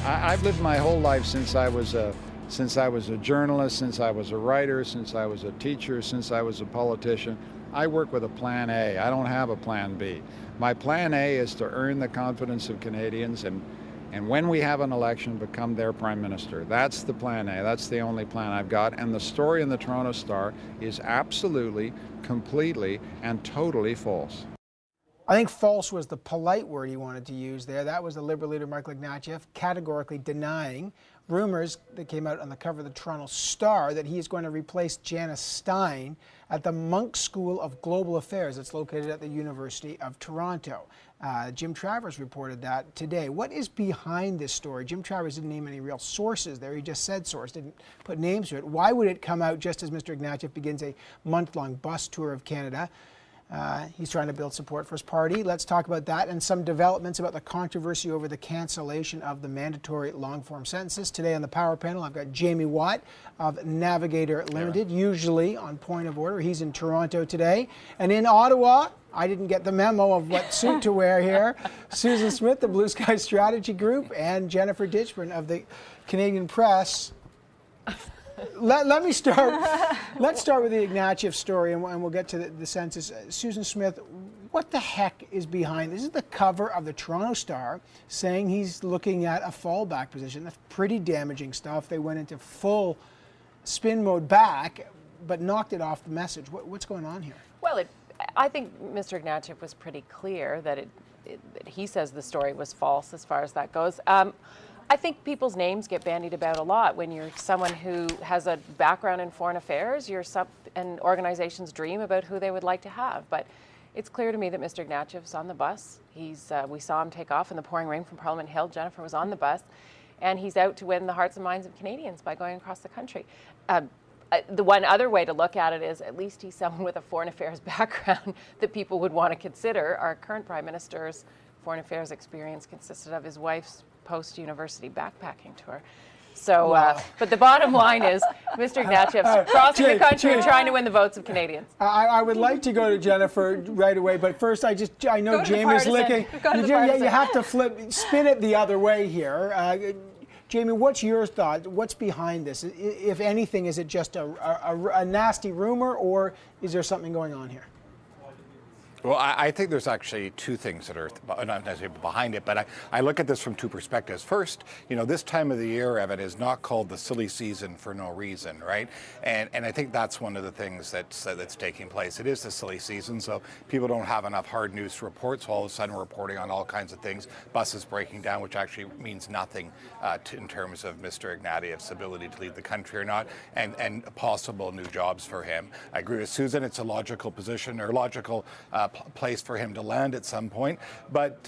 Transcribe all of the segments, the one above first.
I've lived my whole life since I was a journalist, since I was a writer, since I was a teacher, since I was a politician. I work with a plan A. I don't have a plan B. My plan A is to earn the confidence of Canadians and when we have an election, become their prime minister. That's the plan A. That's the only plan I've got. And the story in the Toronto Star is absolutely, completely, and totally false. I think false was the polite word he wanted to use there. That was the Liberal leader, Michael Ignatieff, categorically denying rumors that came out on the cover of the Toronto Star that he is going to replace Janice Stein at the Munk School of Global Affairs that's located at the University of Toronto. Jim Travers reported that today. What is behind this story? Jim Travers didn't name any real sources there. He just said source, didn't put names to it. Why would it come out just as Mr. Ignatieff begins a month-long bus tour of Canada? He's trying to build support for his party. Let's talk about that and some developments about the controversy over the cancellation of the mandatory long-form sentences. Today on the Power Panel, I've got Jaime Watt of Navigator Limited, usually on point of order. He's in Toronto today. And in Ottawa, I didn't get the memo of what suit to wear here. Susan Smith, the Blue Sky Strategy Group, and Jennifer Ditchburn of the Canadian Press. Let me start. Let's start with the Ignatieff story, and we'll get to the census. Susan Smith, what the heck is behind this? This is the cover of the Toronto Star saying he's looking at a fallback position. That's pretty damaging stuff. They went into full spin mode back, but knocked it off the message. What's going on here? Well, I think Mr. Ignatieff was pretty clear that he says the story was false as far as that goes. I think people's names get bandied about a lot when you're someone who has a background in foreign affairs. And organizations dream about who they would like to have. But it's clear to me that Mr. Ignatieff's on the bus. We saw him take off in the pouring rain from Parliament Hill. Jennifer was on the bus. And he's out to win the hearts and minds of Canadians by going across the country. The one other way to look at it is at least he's someone with a foreign affairs background that people would want to consider. Our current Prime Minister's foreign affairs experience consisted of his wife's post-university backpacking tour. So, wow. But the bottom line is Mr. Ignatieff's crossing the country and trying to win the votes of Canadians. I would like to go to Jennifer right away, but first I know Jamie's licking. You have to spin it the other way here. Jaime, what's your thought? What's behind this? If anything, is it just a nasty rumor, or is there something going on here? Well, I think there's actually two things that are not necessarily behind it, but I look at this from two perspectives. First, this time of the year, Evan, is not called the silly season for no reason, right? And I think that's one of the things that's taking place. It is the silly season, so people don't have enough hard news to report, so all of a sudden we're reporting on all kinds of things, buses breaking down, which actually means nothing in terms of Mr. Ignatieff's ability to lead the country or not, and possible new jobs for him. I agree with Susan, it's a logical position or logical place for him to land at some point, but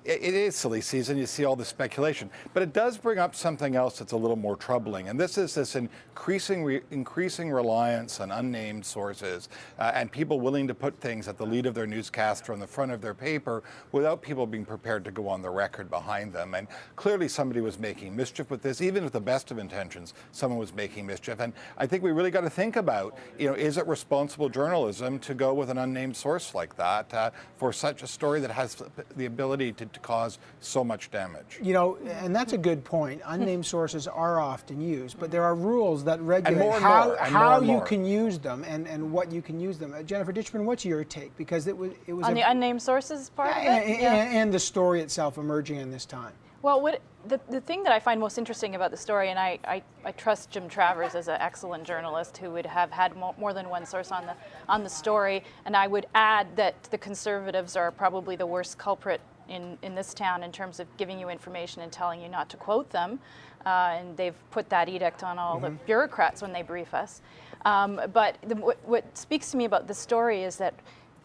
it is silly season. You see all the speculation, but it does bring up something else that's a little more troubling, and this is this increasing reliance on unnamed sources and people willing to put things at the lead of their newscast or on the front of their paper without people being prepared to go on the record behind them. And clearly somebody was making mischief with this, even with the best of intentions. Someone was making mischief, and I think we really got to think about, is it responsible journalism to go with an unnamed source like that for such a story that has the ability to cause so much damage? And that's a good point. Unnamed sources are often used, but there are rules that regulate how you can use them and what you can use them. Jennifer Ditchburn, what's your take? Because it was on the unnamed sources part of it? And the story itself emerging in this time. Well, the thing that I find most interesting about the story, and I trust Jim Travers as an excellent journalist who would have had more than one source on the story, and I would add that the Conservatives are probably the worst culprit in this town in terms of giving you information and telling you not to quote them, and they've put that edict on all the bureaucrats when they brief us. But what speaks to me about this story is that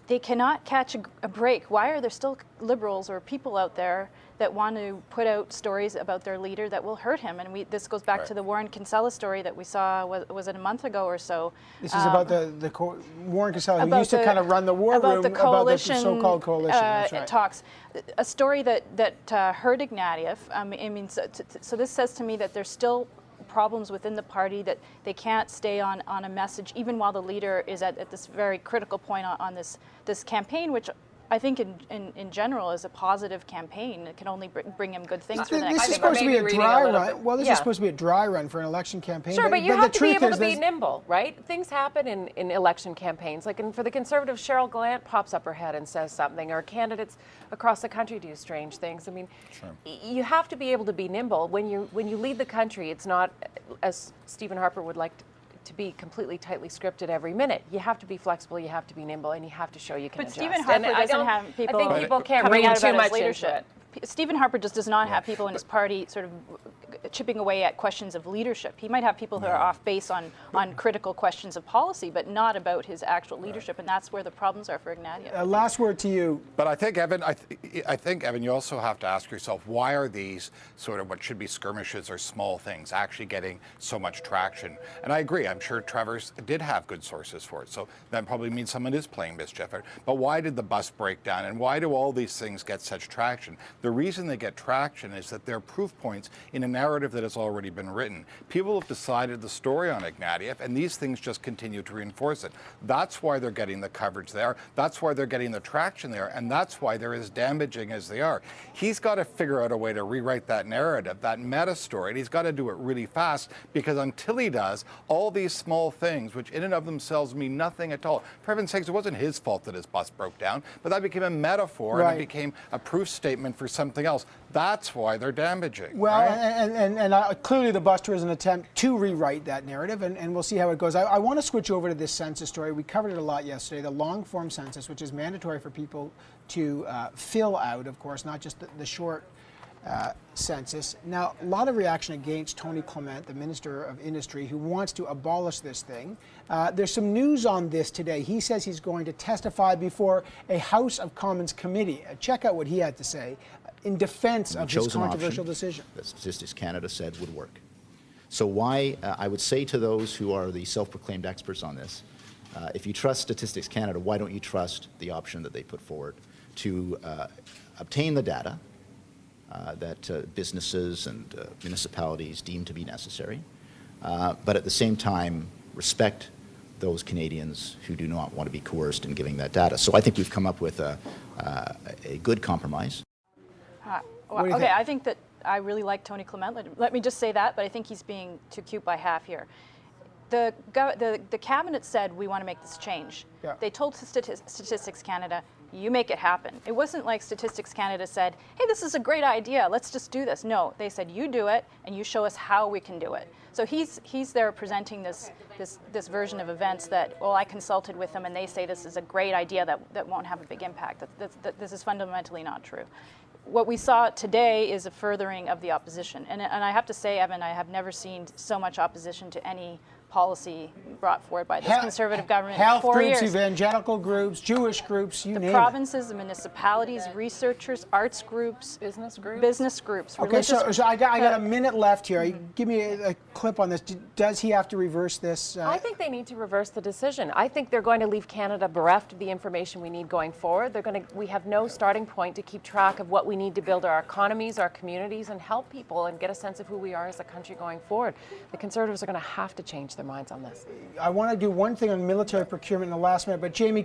they cannot catch a break. Why are there still Liberals or people out there that want to put out stories about their leader that will hurt him? And this goes back to the Warren Kinsella story that we saw, was it a month ago or so? This is about the Warren Kinsella, who used to kind of run the war room about the so-called coalition. That's right. Talks. A story that hurt Ignatieff. So this says to me that there's still problems within the party, that they can't stay on a message even while the leader is at this very critical point on this campaign, which I think in general, as a positive campaign, it can only bring him good things for the next This is few supposed to be a Maybe dry reading a little run. bit. Well, this Yeah. is supposed to be a dry run for an election campaign. Sure, but you the have to be truth able is to be there's- nimble, right? Things happen in election campaigns. Like for the Conservatives, Cheryl Gallant pops up her head and says something, or candidates across the country do strange things. I mean, you have to be able to be nimble. When you lead the country, it's not, as Stephen Harper would like to be completely tightly scripted every minute. You have to be flexible, you have to be nimble, and you have to show you can But adjust. Stephen Harper doesn't have people. I think people can't coming read out too about his much into leadership. it. Stephen Harper just does not have people in his party sort of chipping away at questions of leadership. He might have people who are off base on critical questions of policy, but not about his actual leadership, and that's where the problems are for Ignatieff. Last word to you. But I think, Evan, Evan, you also have to ask yourself, why are these sort of what should be skirmishes or small things actually getting so much traction? And I agree, I'm sure Travers did have good sources for it, so that probably means someone is playing mischief. But why did the bus break down, and why do all these things get such traction? The reason they get traction is that they're proof points in a narrative that has already been written. People have decided the story on Ignatieff, and these things just continue to reinforce it. That's why they're getting the coverage there. That's why they're getting the traction there, and that's why they're as damaging as they are. He's got to figure out a way to rewrite that narrative, that meta story, and he's got to do it really fast, because until he does, all these small things, which in and of themselves mean nothing at all. For heaven's sakes, it wasn't his fault that his bus broke down, but that became a metaphor, and it became a proof statement for something else. That's why they're damaging. Well, right? and clearly the bus tour is an attempt to rewrite that narrative, and we'll see how it goes. I want to switch over to this census story. We covered it a lot yesterday, the long-form census, which is mandatory for people to fill out, of course, not just the short census. Now, a lot of reaction against Tony Clement, the Minister of Industry, who wants to abolish this thing. There's some news on this today. He says he's going to testify before a House of Commons committee. Check out what he had to say in defense of this controversial decision. That Statistics Canada said would work. So why, I would say to those who are the self-proclaimed experts on this, if you trust Statistics Canada, why don't you trust the option that they put forward to obtain the data that businesses and municipalities deem to be necessary, but at the same time respect those Canadians who do not want to be coerced in giving that data. So I think we've come up with a good compromise. Okay, I think that I really like Tony Clement. Let me just say that, but I think he's being too cute by half here. The cabinet said we want to make this change. Yeah. They told Statistics Canada, you make it happen. It wasn't like Statistics Canada said, hey, this is a great idea, let's just do this. No, they said you do it and you show us how we can do it. So he's there presenting this version of events that, well, I consulted with them and they say this is a great idea that won't have a big impact. This is fundamentally not true. What we saw today is a furthering of the opposition. And I have to say, Evan, I have never seen so much opposition to any policy brought forward by this Conservative government in 4 years. Health groups, evangelical groups, Jewish groups, you name it. The provinces, the municipalities, researchers, arts groups, Business groups. Okay, so I got a minute left here. Give me a clip on this. Does he have to reverse this? I think they need to reverse the decision. I think they're going to leave Canada bereft of the information we need going forward. We have no starting point to keep track of what we need to build our economies, our communities, and help people and get a sense of who we are as a country going forward. The Conservatives are going to have to change their minds on this. I want to do one thing on military procurement in the last minute, but Jamie,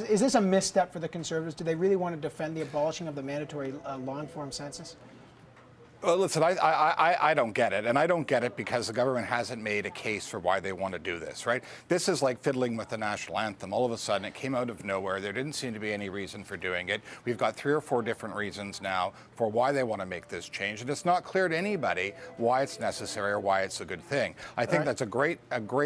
is this a misstep for the Conservatives? Do they really want to defend the abolishing of the mandatory long-form census? Well, listen, I don't get it, and I don't get it because the government hasn't made a case for why they want to do this, right? This is like fiddling with the national anthem. All of a sudden, it came out of nowhere. There didn't seem to be any reason for doing it. We've got 3 or 4 different reasons now for why they want to make this change, and it's not clear to anybody why it's necessary or why it's a good thing. I think that's a great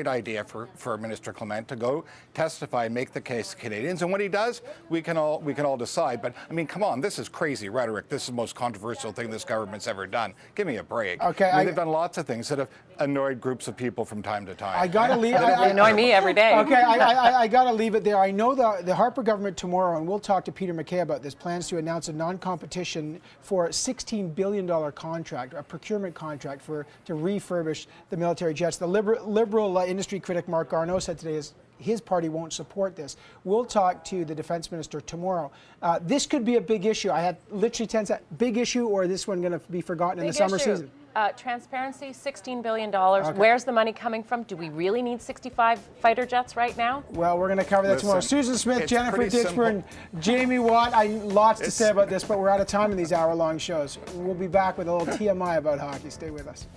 idea for Minister Clement to go testify and make the case to Canadians, and when he does, we can all decide. But I mean, come on, this is crazy rhetoric. This is the most controversial thing this government's ever done. Give me a break. Okay, I mean, they've done lots of things that have annoyed groups of people from time to time. I gotta leave. They annoy me every day. Okay, I gotta leave it there. I know the Harper government tomorrow, and we'll talk to Peter MacKay about this, plans to announce a non-competition for a $16 billion contract, a procurement contract to refurbish the military jets. The liberal industry critic Mark Garneau said today his party won't support this. We'll talk to the defense minister tomorrow. This could be a big issue. I had literally 10 seconds. Big issue, or this one going to be forgotten in the summer season? Transparency, $16 billion. Where's the money coming from? Do we really need 65 fighter jets right now? Well, we're going to cover that tomorrow. Susan Smith, Jennifer Ditchburn, Jamie Watt. Lots to say about this, but we're out of time in these hour-long shows. We'll be back with a little TMI about hockey. Stay with us.